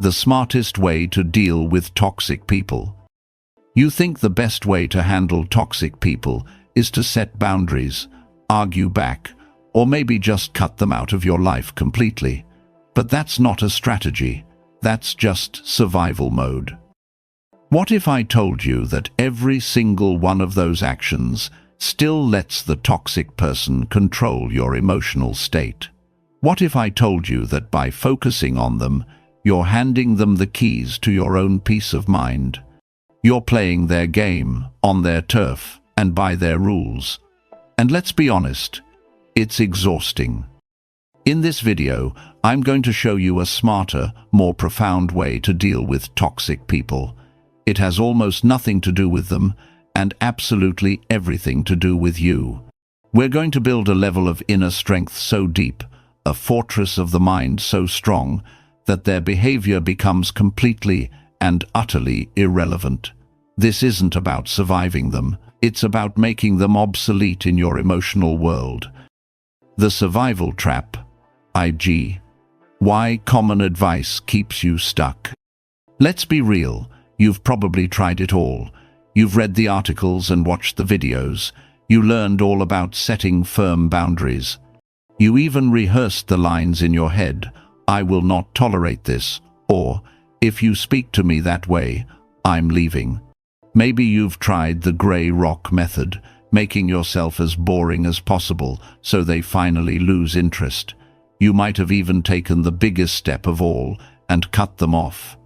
The smartest way to deal with toxic people. You think the best way to handle toxic people is to set boundaries, argue back, or maybe just cut them out of your life completely. But that's not a strategy. That's just survival mode. What if I told you that every single one of those actions still lets the toxic person control your emotional state? What if I told you that by focusing on them, you're handing them the keys to your own peace of mind? You're playing their game, on their turf, and by their rules. And let's be honest, it's exhausting. In this video, I'm going to show you a smarter, more profound way to deal with toxic people. It has almost nothing to do with them, and absolutely everything to do with you. We're going to build a level of inner strength so deep, a fortress of the mind so strong, that their behavior becomes completely and utterly irrelevant. This isn't about surviving them, it's about making them obsolete in your emotional world. The survival trap. IG. Why common advice keeps you stuck. Let's be real, you've probably tried it all. You've read the articles and watched the videos. You learned all about setting firm boundaries. You even rehearsed the lines in your head. I will not tolerate this, or, if you speak to me that way, I'm leaving. Maybe you've tried the grey rock method, making yourself as boring as possible so they finally lose interest. You might have even taken the biggest step of all and cut them off.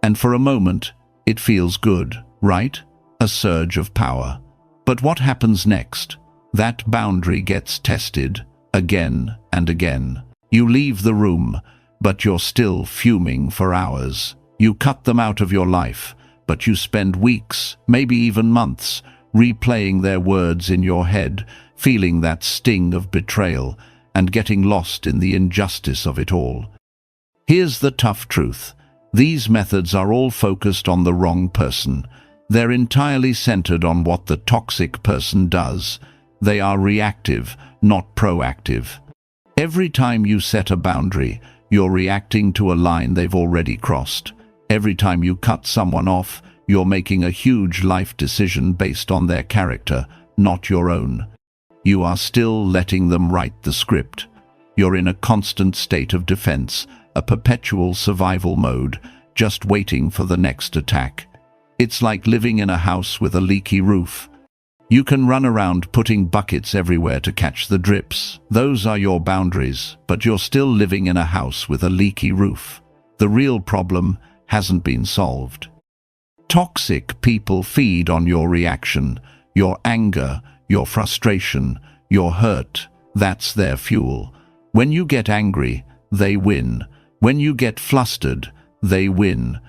And for a moment, it feels good, right? A surge of power. But what happens next? That boundary gets tested again and again. You leave the room, but you're still fuming for hours. You cut them out of your life, but you spend weeks, maybe even months, replaying their words in your head, feeling that sting of betrayal, and getting lost in the injustice of it all. Here's the tough truth. These methods are all focused on the wrong person. They're entirely centered on what the toxic person does. They are reactive, not proactive. Every time you set a boundary, you're reacting to a line they've already crossed. Every time you cut someone off, you're making a huge life decision based on their character, not your own. You are still letting them write the script. You're in a constant state of defense, a perpetual survival mode, just waiting for the next attack. It's like living in a house with a leaky roof. You can run around putting buckets everywhere to catch the drips. Those are your boundaries, but you're still living in a house with a leaky roof. The real problem hasn't been solved. Toxic people feed on your reaction, your anger, your frustration, your hurt. That's their fuel. When you get angry, they win. When you get flustered, they win.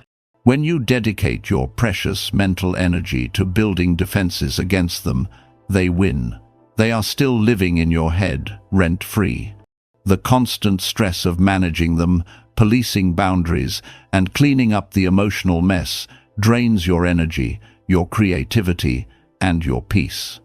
When you dedicate your precious mental energy to building defenses against them, they win. They are still living in your head, rent-free. The constant stress of managing them, policing boundaries, and cleaning up the emotional mess drains your energy, your creativity, and your peace.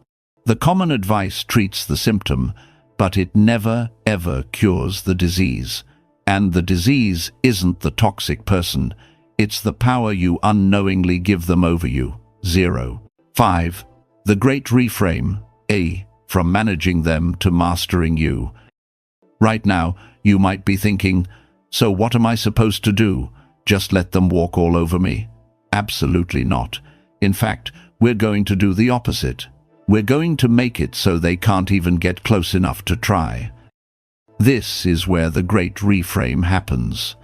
The common advice treats the symptom, but it never, ever cures the disease. And the disease isn't the toxic person. It's the power you unknowingly give them over you. 5. The great reframe. From managing them to mastering you. Right now, you might be thinking, so what am I supposed to do? Just let them walk all over me? Absolutely not. In fact, we're going to do the opposite. We're going to make it so they can't even get close enough to try. This is where the great reframe happens.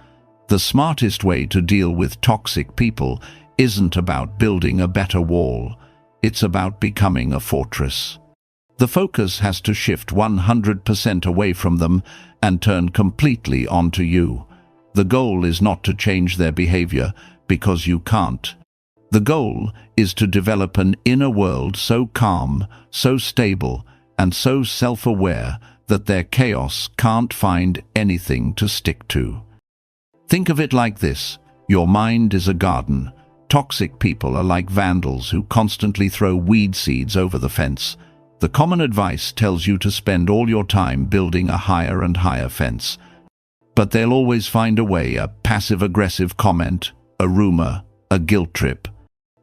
The smartest way to deal with toxic people isn't about building a better wall. It's about becoming a fortress. The focus has to shift 100% away from them and turn completely onto you. The goal is not to change their behavior, because you can't. The goal is to develop an inner world so calm, so stable, and so self-aware that their chaos can't find anything to stick to. Think of it like this. Your mind is a garden. Toxic people are like vandals who constantly throw weed seeds over the fence. The common advice tells you to spend all your time building a higher and higher fence. But they'll always find a way, a passive-aggressive comment, a rumor, a guilt trip.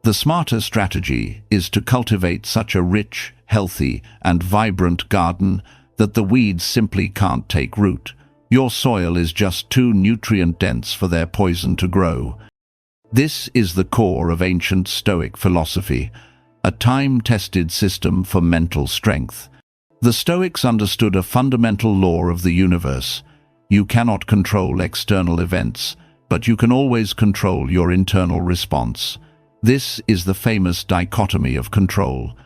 The smarter strategy is to cultivate such a rich, healthy, and vibrant garden that the weeds simply can't take root. Your soil is just too nutrient-dense for their poison to grow. This is the core of ancient Stoic philosophy, a time-tested system for mental strength. The Stoics understood a fundamental law of the universe. You cannot control external events, but you can always control your internal response. This is the famous dichotomy of control.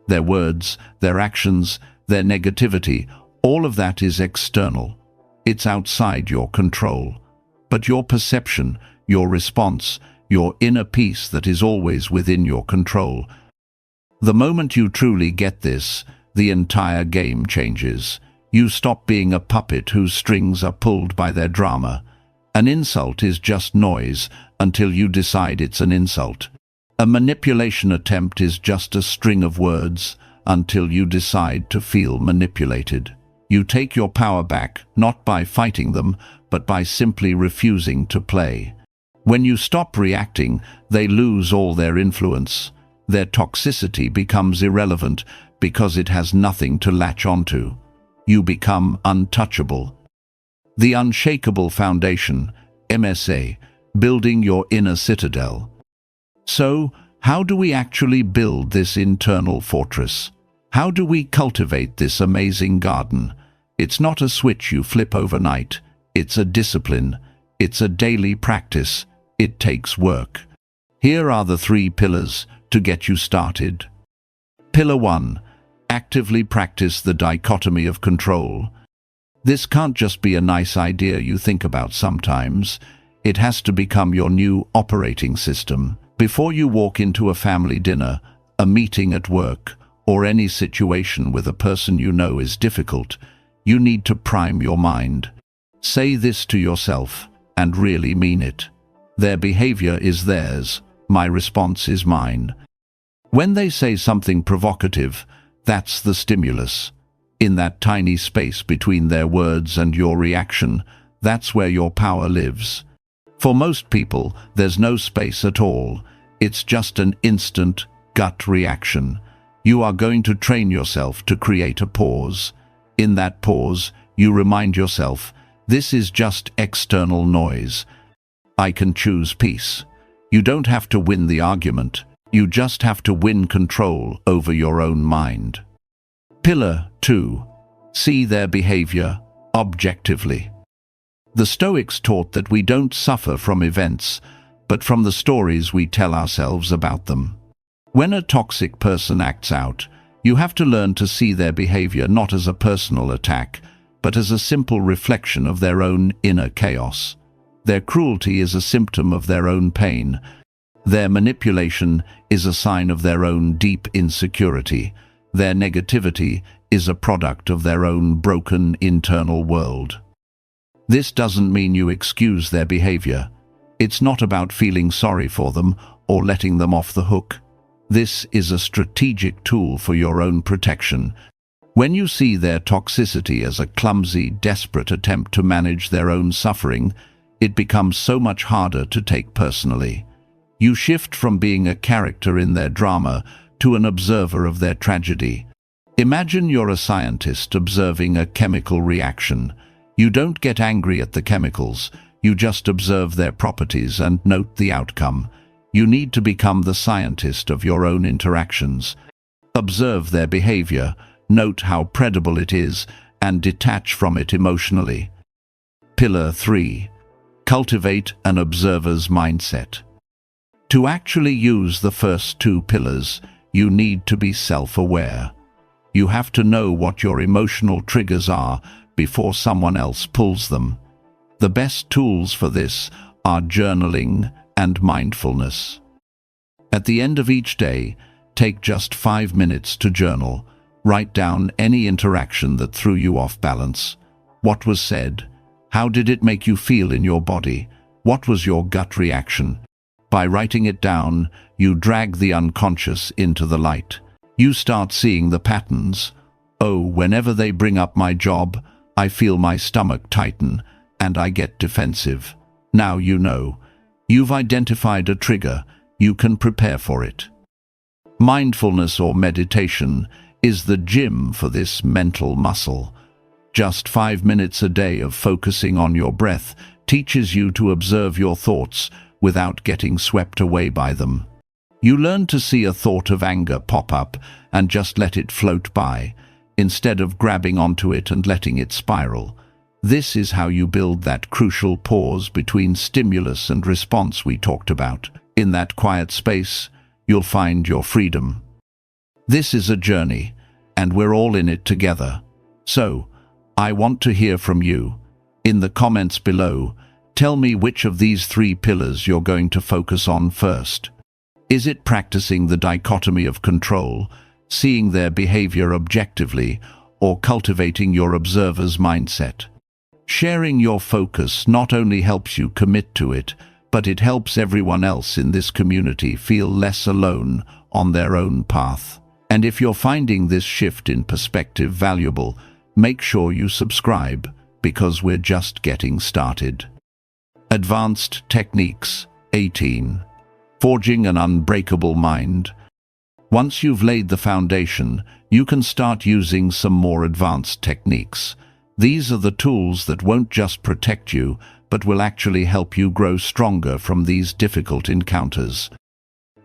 Their words, their actions, their negativity, all of that is external. It's outside your control. But your perception, your response, your inner peace that is always within your control. The moment you truly get this, the entire game changes. You stop being a puppet whose strings are pulled by their drama. An insult is just noise until you decide it's an insult. A manipulation attempt is just a string of words until you decide to feel manipulated. You take your power back, not by fighting them, but by simply refusing to play. When you stop reacting, they lose all their influence. Their toxicity becomes irrelevant because it has nothing to latch onto. You become untouchable. The unshakable foundation, MSA, building your inner citadel. So, how do we actually build this internal fortress? How do we cultivate this amazing garden? It's not a switch you flip overnight. It's a discipline. It's a daily practice. It takes work. Here are the 3 pillars to get you started. Pillar 1. Actively practice the dichotomy of control. This can't just be a nice idea you think about sometimes. It has to become your new operating system. Before you walk into a family dinner, a meeting at work, or any situation with a person you know is difficult, you need to prime your mind. Say this to yourself, and really mean it. Their behavior is theirs, my response is mine. When they say something provocative, that's the stimulus. In that tiny space between their words and your reaction, that's where your power lives. For most people, there's no space at all. It's just an instant gut reaction. You are going to train yourself to create a pause. In that pause, you remind yourself, this is just external noise. I can choose peace. You don't have to win the argument. You just have to win control over your own mind. Pillar 2. See their behavior objectively. The Stoics taught that we don't suffer from events, but from the stories we tell ourselves about them. When a toxic person acts out, you have to learn to see their behavior not as a personal attack, but as a simple reflection of their own inner chaos. Their cruelty is a symptom of their own pain. Their manipulation is a sign of their own deep insecurity. Their negativity is a product of their own broken internal world. This doesn't mean you excuse their behavior. It's not about feeling sorry for them or letting them off the hook. This is a strategic tool for your own protection. When you see their toxicity as a clumsy, desperate attempt to manage their own suffering, it becomes so much harder to take personally. You shift from being a character in their drama to an observer of their tragedy. Imagine you're a scientist observing a chemical reaction. You don't get angry at the chemicals, you just observe their properties and note the outcome. You need to become the scientist of your own interactions. Observe their behavior, note how credible it is, and detach from it emotionally. Pillar 3. Cultivate an observer's mindset. To actually use the first 2 pillars, you need to be self-aware. You have to know what your emotional triggers are before someone else pulls them. The best tools for this are journaling and mindfulness. At the end of each day, take just 5 minutes to journal. Write down any interaction that threw you off balance. What was said? How did it make you feel in your body? What was your gut reaction? By writing it down, you drag the unconscious into the light. You start seeing the patterns. Oh, whenever they bring up my job, I feel my stomach tighten. and I get defensive. Now you know. You've identified a trigger. You can prepare for it. Mindfulness or meditation is the gym for this mental muscle. Just 5 minutes a day of focusing on your breath teaches you to observe your thoughts without getting swept away by them. You learn to see a thought of anger pop up and just let it float by, instead of grabbing onto it and letting it spiral. This is how you build that crucial pause between stimulus and response we talked about. In that quiet space, you'll find your freedom. This is a journey, and we're all in it together. So, I want to hear from you. In the comments below, tell me which of these 3 pillars you're going to focus on first. Is it practicing the dichotomy of control, seeing their behavior objectively, or cultivating your observer's mindset? Sharing your focus not only helps you commit to it, but it helps everyone else in this community feel less alone on their own path. And if you're finding this shift in perspective valuable, make sure you subscribe, because we're just getting started. Advanced Techniques 18. Forging an Unbreakable Mind. Once you've laid the foundation, you can start using some more advanced techniques. These are the tools that won't just protect you, but will actually help you grow stronger from these difficult encounters.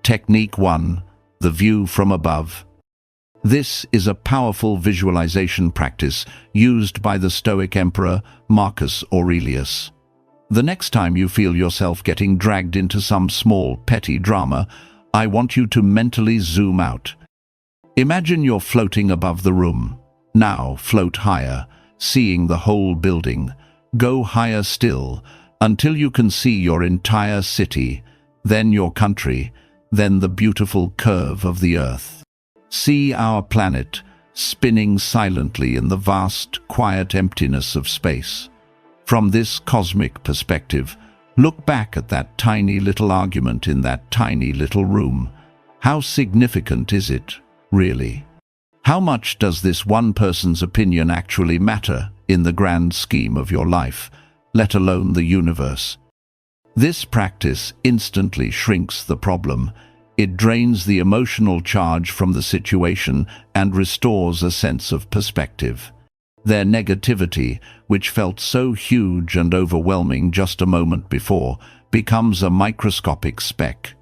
Technique 1. The View from Above. This is a powerful visualization practice used by the Stoic emperor Marcus Aurelius. The next time you feel yourself getting dragged into some small, petty drama, I want you to mentally zoom out. Imagine you're floating above the room. Now float higher, seeing the whole building. Go higher still, until you can see your entire city, then your country, then the beautiful curve of the earth. See our planet spinning silently in the vast, quiet emptiness of space. From this cosmic perspective, look back at that tiny little argument in that tiny little room. How significant is it, really? How much does this one person's opinion actually matter in the grand scheme of your life, let alone the universe? This practice instantly shrinks the problem. It drains the emotional charge from the situation and restores a sense of perspective. Their negativity, which felt so huge and overwhelming just a moment before, becomes a microscopic speck.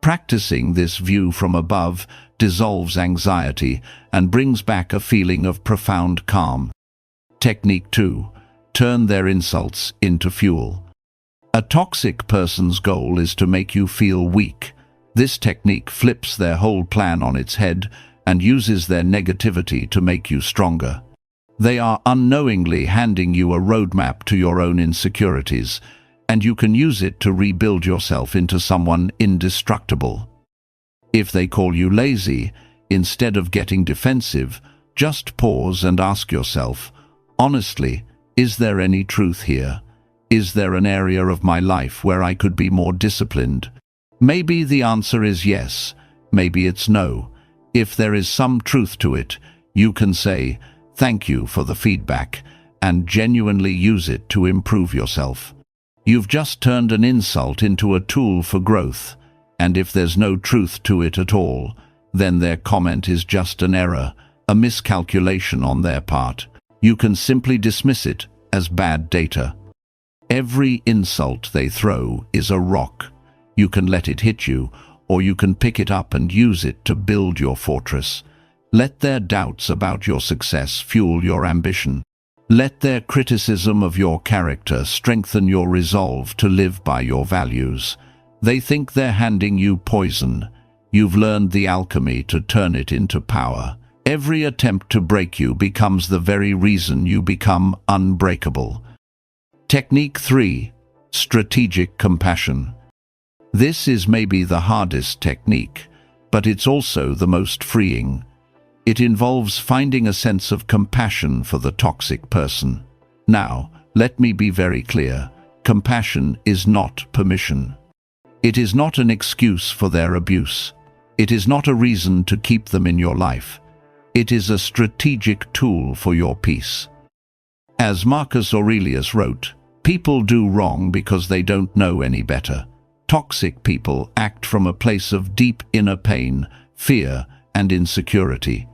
Practicing this view from above dissolves anxiety and brings back a feeling of profound calm. Technique 2. Turn their insults into fuel. A toxic person's goal is to make you feel weak. This technique flips their whole plan on its head and uses their negativity to make you stronger. They are unknowingly handing you a roadmap to your own insecurities, and you can use it to rebuild yourself into someone indestructible. If they call you lazy, instead of getting defensive, just pause and ask yourself, honestly, is there any truth here? Is there an area of my life where I could be more disciplined? Maybe the answer is yes, maybe it's no. If there is some truth to it, you can say, thank you for the feedback, and genuinely use it to improve yourself. You've just turned an insult into a tool for growth, and if there's no truth to it at all, then their comment is just an error, a miscalculation on their part. You can simply dismiss it as bad data. Every insult they throw is a rock. You can let it hit you, or you can pick it up and use it to build your fortress. Let their doubts about your success fuel your ambition. Let their criticism of your character strengthen your resolve to live by your values. They think they're handing you poison. You've learned the alchemy to turn it into power. Every attempt to break you becomes the very reason you become unbreakable. Technique 3. Strategic compassion. This is maybe the hardest technique, but it's also the most freeing. It involves finding a sense of compassion for the toxic person. Now, let me be very clear. Compassion is not permission. It is not an excuse for their abuse. It is not a reason to keep them in your life. It is a strategic tool for your peace. As Marcus Aurelius wrote, People do wrong because they don't know any better. Toxic people act from a place of deep inner pain, fear, and insecurity.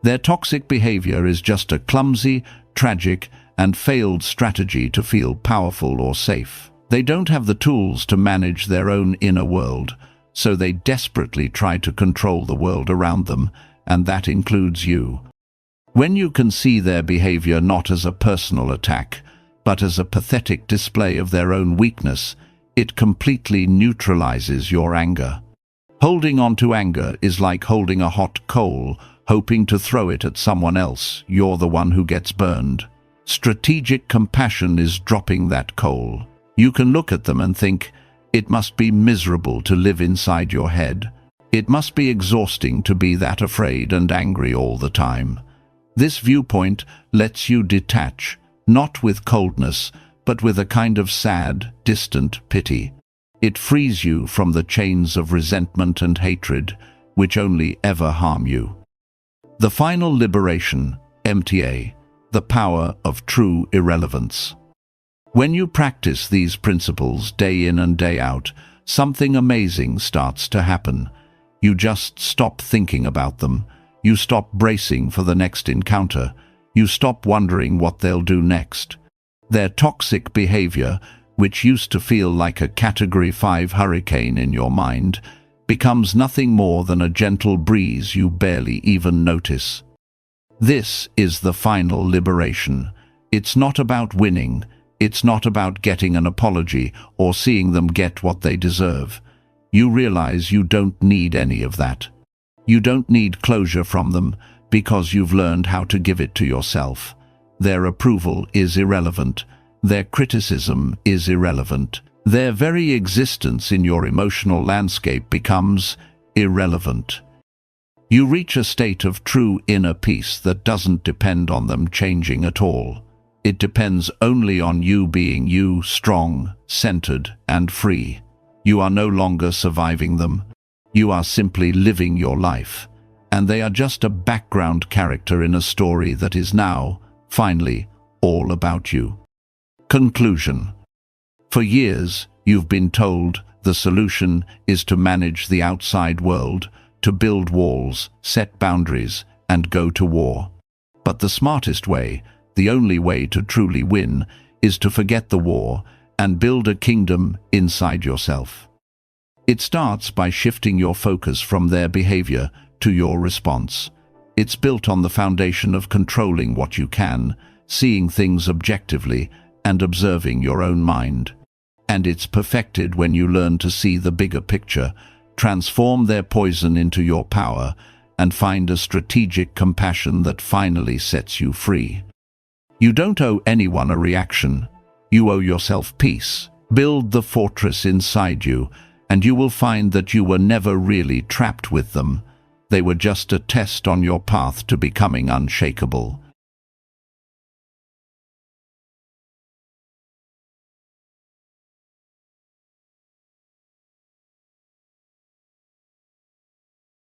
Their toxic behavior is just a clumsy, tragic, and failed strategy to feel powerful or safe. They don't have the tools to manage their own inner world, so they desperately try to control the world around them, and that includes you. When you can see their behavior not as a personal attack, but as a pathetic display of their own weakness, it completely neutralizes your anger. Holding on to anger is like holding a hot coal, hoping to throw it at someone else. You're the one who gets burned. Strategic compassion is dropping that coal. You can look at them and think, it must be miserable to live inside your head. It must be exhausting to be that afraid and angry all the time. This viewpoint lets you detach, not with coldness, but with a kind of sad, distant pity. It frees you from the chains of resentment and hatred, which only ever harm you. The final liberation, MTA, the power of true irrelevance. When you practice these principles day in and day out, something amazing starts to happen. You just stop thinking about them. You stop bracing for the next encounter. You stop wondering what they'll do next. Their toxic behavior, which used to feel like a Category 5 hurricane in your mind, becomes nothing more than a gentle breeze you barely even notice. This is the final liberation. It's not about winning. It's not about getting an apology or seeing them get what they deserve. You realize you don't need any of that. You don't need closure from them because you've learned how to give it to yourself. Their approval is irrelevant. Their criticism is irrelevant. Their very existence in your emotional landscape becomes irrelevant. You reach a state of true inner peace that doesn't depend on them changing at all. It depends only on you being you, strong, centered, and free. You are no longer surviving them. You are simply living your life, and they are just a background character in a story that is now, finally, all about you. Conclusion. For years, you've been told the solution is to manage the outside world, to build walls, set boundaries, and go to war. But the smartest way, the only way to truly win, is to forget the war and build a kingdom inside yourself. It starts by shifting your focus from their behavior to your response. It's built on the foundation of controlling what you can, seeing things objectively, and observing your own mind. And it's perfected when you learn to see the bigger picture, transform their poison into your power, and find a strategic compassion that finally sets you free. You don't owe anyone a reaction. You owe yourself peace. Build the fortress inside you, and you will find that you were never really trapped with them. They were just a test on your path to becoming unshakable.